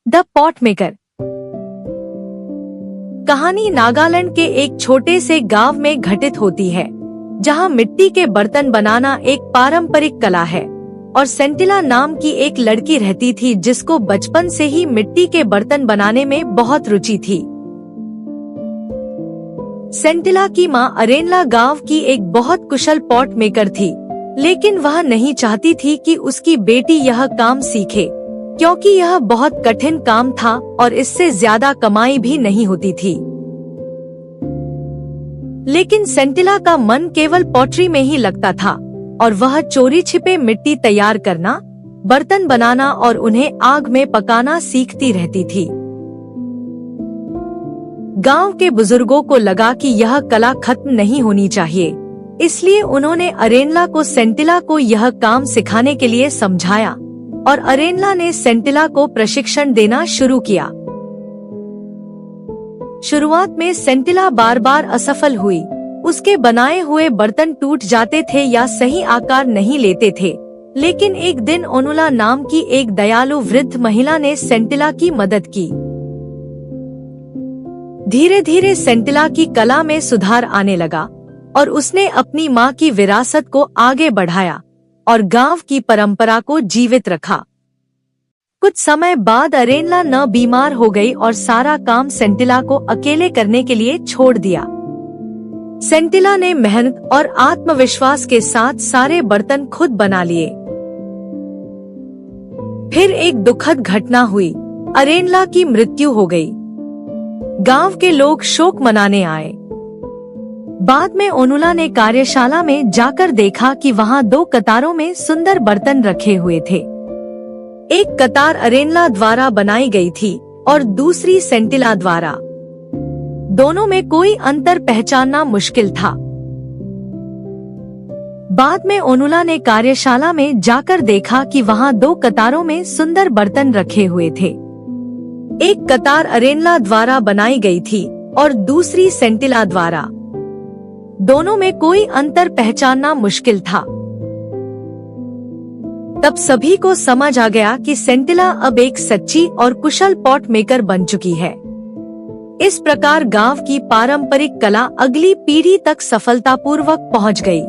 The pot maker. कहानी नागालैंड के एक छोटे से गांव में घटित होती है, जहां मिट्टी के बर्तन बनाना एक पारंपरिक कला है और सेंटिला नाम की एक लड़की रहती थी जिसको बचपन से ही मिट्टी के बर्तन बनाने में बहुत रुचि थी। सेंटिला की मां अरेनला गांव की एक बहुत कुशल पॉट मेकर थी, लेकिन वह नहीं चाहती थी कि उसकी बेटी यह काम सीखे, क्योंकि यह बहुत कठिन काम था और इससे ज्यादा कमाई भी नहीं होती थी। लेकिन सेंटिला का मन केवल पॉटरी में ही लगता था और वह चोरी छिपे मिट्टी तैयार करना, बर्तन बनाना और उन्हें आग में पकाना सीखती रहती थी। गांव के बुजुर्गों को लगा कि यह कला खत्म नहीं होनी चाहिए, इसलिए उन्होंने अरेनला को सेंटिला को यह काम सिखाने के लिए समझाया और अरेनला ने सेंटिला को प्रशिक्षण देना शुरू किया। शुरुआत में सेंटिला बार बार असफल हुई। उसके बनाए हुए बर्तन टूट जाते थे या सही आकार नहीं लेते थे, लेकिन एक दिन ओनुला नाम की एक दयालु वृद्ध महिला ने सेंटिला की मदद की। धीरे धीरे सेंटिला की कला में सुधार आने लगा और उसने अपनी मां की विरासत को आगे बढ़ाया और गांव की परंपरा को जीवित रखा। कुछ समय बाद अरेनला न बीमार हो गई और सारा काम सेंटिला को अकेले करने के लिए छोड़ दिया। सेंटिला ने मेहनत और आत्मविश्वास के साथ सारे बर्तन खुद बना लिए। फिर एक दुखद घटना हुई, अरेनला की मृत्यु हो गई। गांव के लोग शोक मनाने आए। बाद में ओनुला ने कार्यशाला में जाकर देखा कि वहां 2 कतारों में सुंदर बर्तन रखे हुए थे। एक कतार अरेनला द्वारा बनाई गई थी और दूसरी सेंटिला द्वारा। दोनों में कोई अंतर पहचानना मुश्किल था। बाद में ओनुला ने कार्यशाला में जाकर देखा कि वहां 2 कतारों में सुंदर बर्तन रखे हुए थे। एक कतार अरेनला द्वारा बनाई गई थी और दूसरी सेंटिला द्वारा। दोनों में कोई अंतर पहचानना मुश्किल था। तब सभी को समझ आ गया कि सेंटिला अब एक सच्ची और कुशल पॉट मेकर बन चुकी है। इस प्रकार गांव की पारंपरिक कला अगली पीढ़ी तक सफलतापूर्वक पहुंच गई।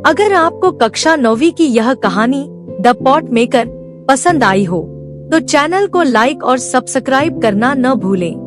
अगर आपको कक्षा 9वीं की यह कहानी द पॉट मेकर पसंद आई हो, तो चैनल को लाइक और सब्सक्राइब करना न भूलें।